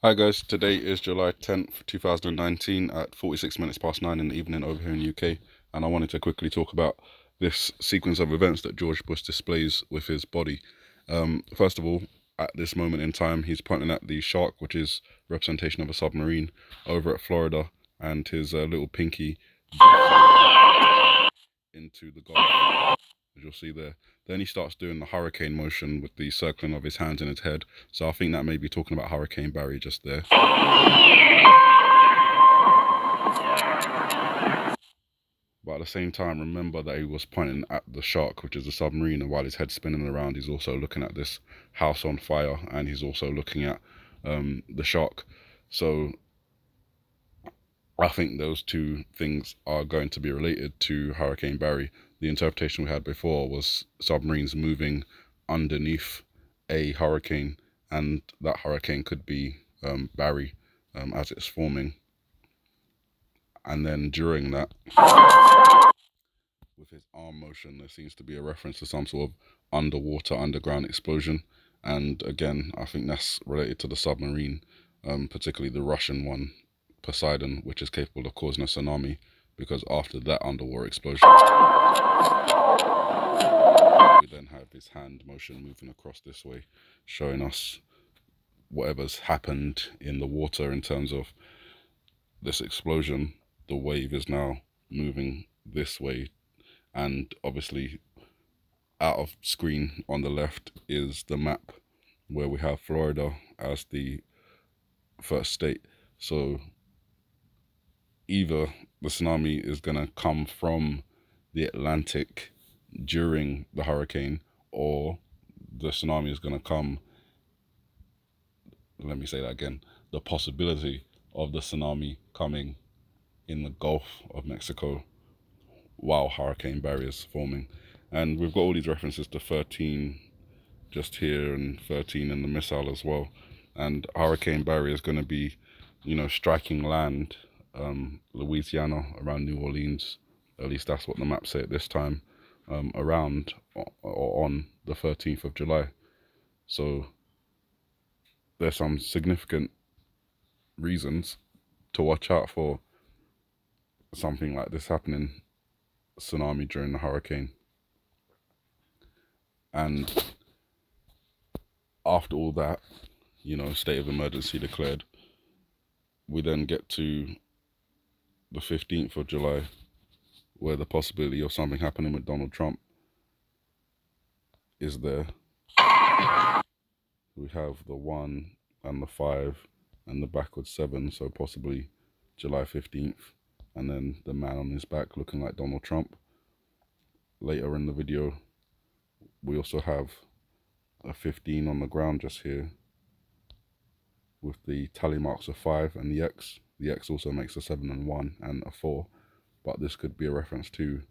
Hi guys, today is July 10th, 2019 at 46 minutes past 9 in the evening over here in the UK, and I wanted to quickly talk about this sequence of events that George Bush displays with his body. First of all, at this moment in time, he's pointing at the shark, which is representation of a submarine over at Florida, and his little pinky into the Gulf, as you'll see there. Then he starts doing the hurricane motion with the circling of his hands in his head. So I think that may be talking about Hurricane Barry just there. But at the same time, remember that he was pointing at the shark, which is the submarine, and while his head's spinning around, he's also looking at this house on fire, and he's also looking at the shark. So I think those two things are going to be related to Hurricane Barry. The interpretation we had before was submarines moving underneath a hurricane, and that hurricane could be Barry as it's forming. And then during that, with his arm motion, there seems to be a reference to some sort of underground explosion. And again, I think that's related to the submarine, particularly the Russian one, Poseidon, which is capable of causing a tsunami, because after that underwater explosion, we then have his hand motion moving across this way, showing us whatever's happened in the water in terms of this explosion. The wave is now moving this way, and obviously out of screen on the left is the map where we have Florida as the first state. So either the tsunami is going to come from the Atlantic during the hurricane, or the tsunami is going to come, let me say that again, the possibility of the tsunami coming in the Gulf of Mexico while Hurricane Barry is forming. And we've got all these references to 13 just here and 13 in the missile as well. And Hurricane Barry is going to be, striking land, Louisiana, around New Orleans. At least that's what the maps say at this time, around or on the 13th of July. So there's some significant reasons to watch out for something like this happening, tsunami during the hurricane. And after all that, state of emergency declared, we then get to the 15th of July, where the possibility of something happening with Donald Trump is there. We have the 1 and the 5 and the backwards 7, so possibly July 15th, and then the man on his back looking like Donald Trump. Later in the video, we also have a 15 on the ground just here with the tally marks of 5 and the X. The X also makes a 7 and 1 and a 4, but this could be a reference to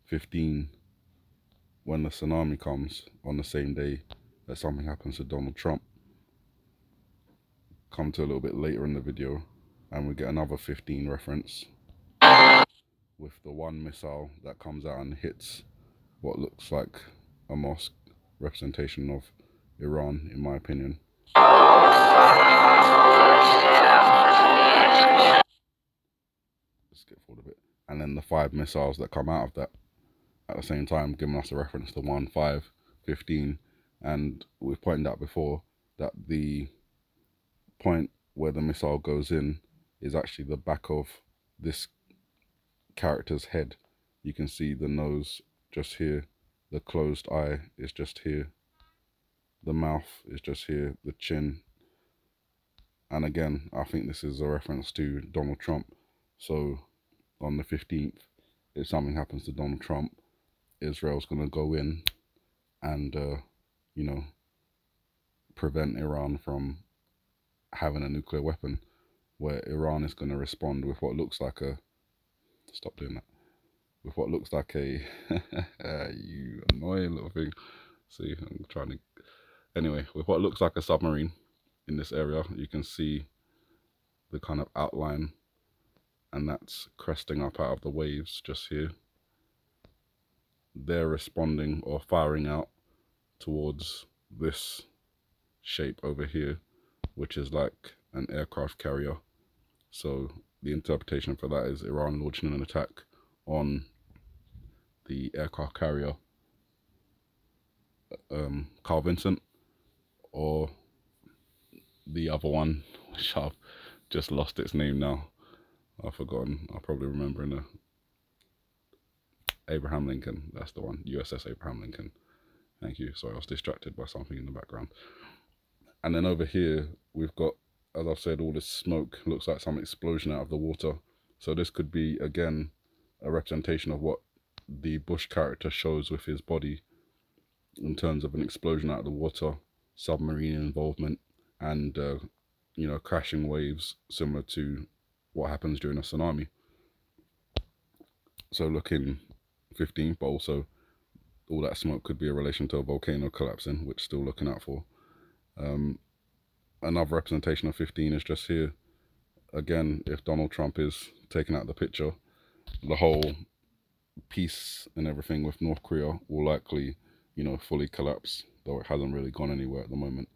15 when the tsunami comes on the same day that something happens to Donald Trump. Come to a little bit later in the video and we get another 15 reference with the one missile that comes out and hits what looks like a mosque, representation of Iran, in my opinion. Let's skip forward a bit. And then the 5 missiles that come out of that at the same time, giving us a reference to 1, 5, 15. And we've pointed out before that the point where the missile goes in is actually the back of this character's head. You can see the nose just here, the closed eye is just here, the mouth is just here, the chin. And again, I think this is a reference to Donald Trump. So on the 15th, if something happens to Donald Trump, Israel's going to go in and, prevent Iran from having a nuclear weapon, where Iran is going to respond with what looks like a, stop doing that, with what looks like a, you annoying little thing. See, I'm trying to, anyway, with what looks like a submarine in this area, you can see the kind of outline, and that's cresting up out of the waves just here. They're responding or firing out towards this shape over here, which is like an aircraft carrier. So the interpretation for that is Iran launching an attack on the aircraft carrier Carl Vincent, or the other one, which I've just lost its name now. I've forgotten. I'll probably remember in a Abraham Lincoln. That's the one. USS Abraham Lincoln. Thank you. Sorry, I was distracted by something in the background. And then over here, we've got, as I've said, all this smoke. Looks like some explosion out of the water. So this could be, again, a representation of what the Bush character shows with his body in terms of an explosion out of the water, submarine involvement, and, crashing waves similar to what happens during a tsunami. So looking 15, but also all that smoke could be a relation to a volcano collapsing, which still looking out for. Another representation of 15 is just here. Again, if Donald Trump is taken out of the picture, the whole peace and everything with North Korea will likely, fully collapse, though it hasn't really gone anywhere at the moment.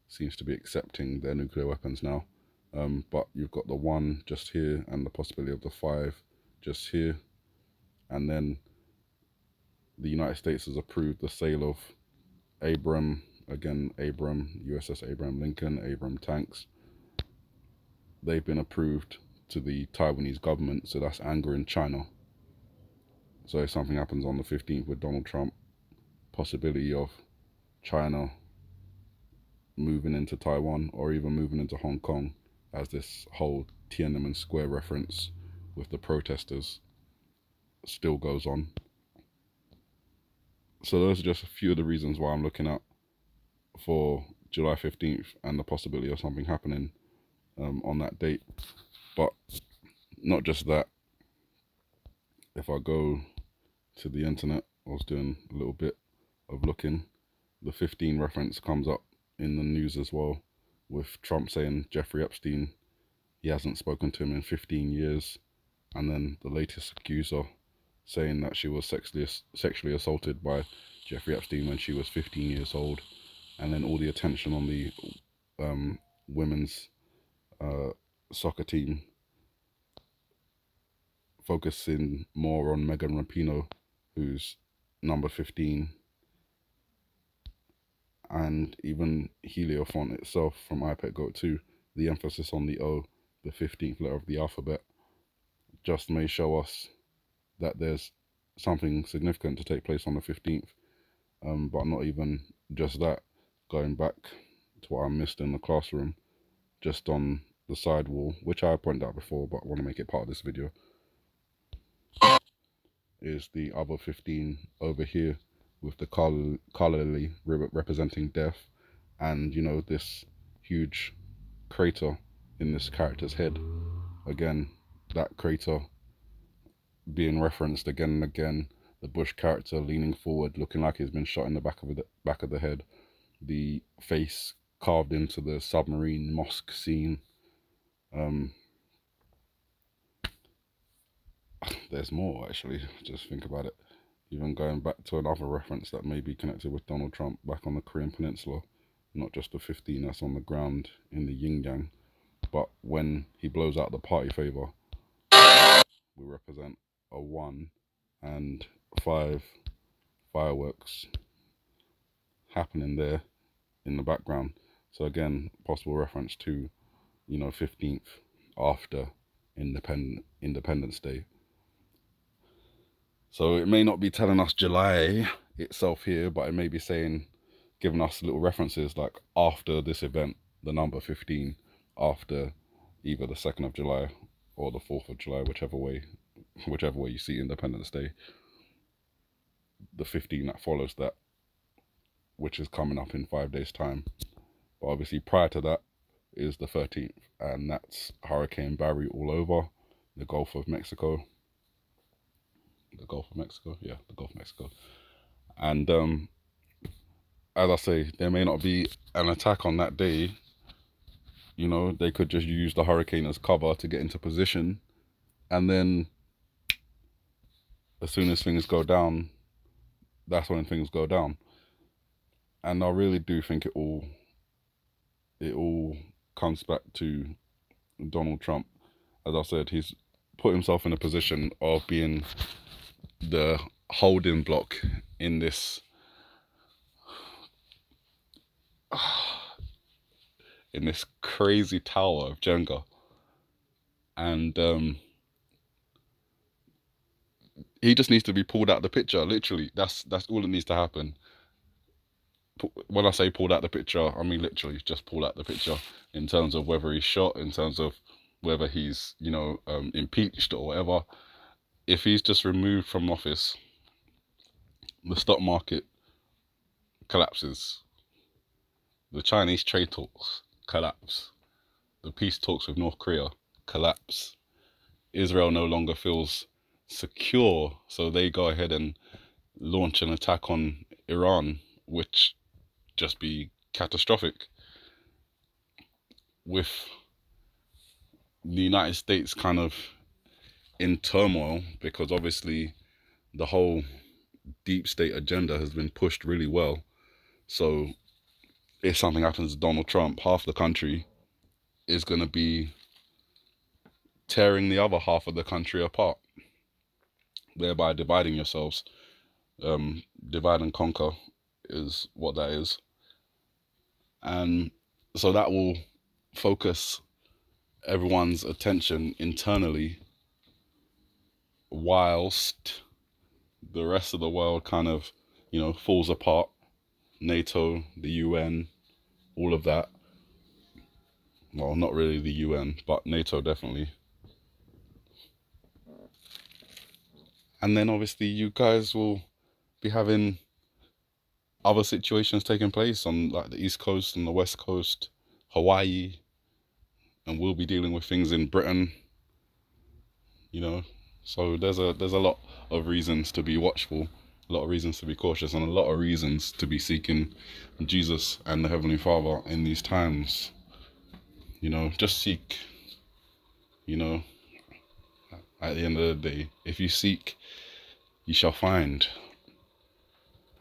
Seems to be accepting their nuclear weapons now. But you've got the 1 just here and the possibility of the 5 just here. And then the United States has approved the sale of USS Abraham Lincoln, Abraham tanks. They've been approved to the Taiwanese government, so that's anger in China. So if something happens on the 15th with Donald Trump, possibility of China moving into Taiwan or even moving into Hong Kong, as this whole Tiananmen Square reference with the protesters still goes on. So those are just a few of the reasons why I'm looking out for July 15th and the possibility of something happening on that date. But not just that. If I go to the internet, I was doing a little bit of looking. The 15 reference comes up in the news as well, with Trump saying Jeffrey Epstein, he hasn't spoken to him in 15 years. And then the latest accuser saying that she was sexually assaulted by Jeffrey Epstein when she was 15 years old. And then all the attention on the women's soccer team focusing more on Megan Rapinoe, who's number 15, and even Heliofont itself from iPad Go 2, the emphasis on the O, the 15th letter of the alphabet, just may show us that there's something significant to take place on the 15th. But not even just that, going back to what I missed in the classroom, just on the side wall, which I pointed out before, but I want to make it part of this video, is the other 15 over here with the colorly representing death, and this huge crater in this character's head. Again, that crater being referenced again and again. The Bush character leaning forward, looking like he's been shot in the back of the head. The face carved into the submarine mosque scene. There's more, actually. Just think about it. Even going back to another reference that may be connected with Donald Trump back on the Korean Peninsula, not just the 15 that's on the ground in the yin yang, but when he blows out the party favor, we represent a 1 and 5 fireworks happening there in the background. So again, possible reference to 15th after Independence Day. So it may not be telling us July itself here, but it may be saying, giving us little references like after this event, the number 15, after either the 2nd of July or the 4th of July, whichever way you see Independence Day, the 15 that follows that, which is coming up in 5 days' time. But obviously prior to that is the 13th, and that's Hurricane Barry all over the Gulf of Mexico. The Gulf of Mexico? Yeah, the Gulf of Mexico. And as I say, there may not be an attack on that day. They could just use the hurricane as cover to get into position, and then as soon as things go down, that's when things go down. And I really do think it all comes back to Donald Trump, as I said, he's put himself in a position of being the holding block in this crazy tower of Jenga. And he just needs to be pulled out of the picture. Literally, that's all that needs to happen. When I say pulled out the picture, I mean literally just pulled out the picture, in terms of whether he's shot, in terms of whether he's, you know, impeached or whatever. If he's just removed from office, the stock market collapses, the Chinese trade talks collapse, the peace talks with North Korea collapse, Israel no longer feels secure, so they go ahead and launch an attack on Iran, which just be catastrophic. With the United States kind of in turmoil, because obviously the whole deep state agenda has been pushed really well. So if something happens to Donald Trump, half the country is going to be tearing the other half of the country apart, thereby dividing yourselves. Divide and conquer is what that is. And so that will focus everyone's attention internally, whilst the rest of the world kind of, you know, falls apart. NATO, the UN, all of that. Well, not really the UN, but NATO definitely. And then obviously you guys will be having other situations taking place on like the East Coast and the West Coast, Hawaii, and we'll be dealing with things in Britain, you know. So there's a lot of reasons to be watchful, a lot of reasons to be cautious, and a lot of reasons to be seeking Jesus and the Heavenly Father in these times. You know, just seek. You know, at the end of the day, if you seek, you shall find.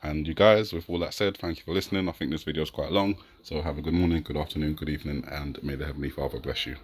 And you guys, with all that said, thank you for listening. I think this video is quite long, so have a good morning, good afternoon, good evening, and may the Heavenly Father bless you.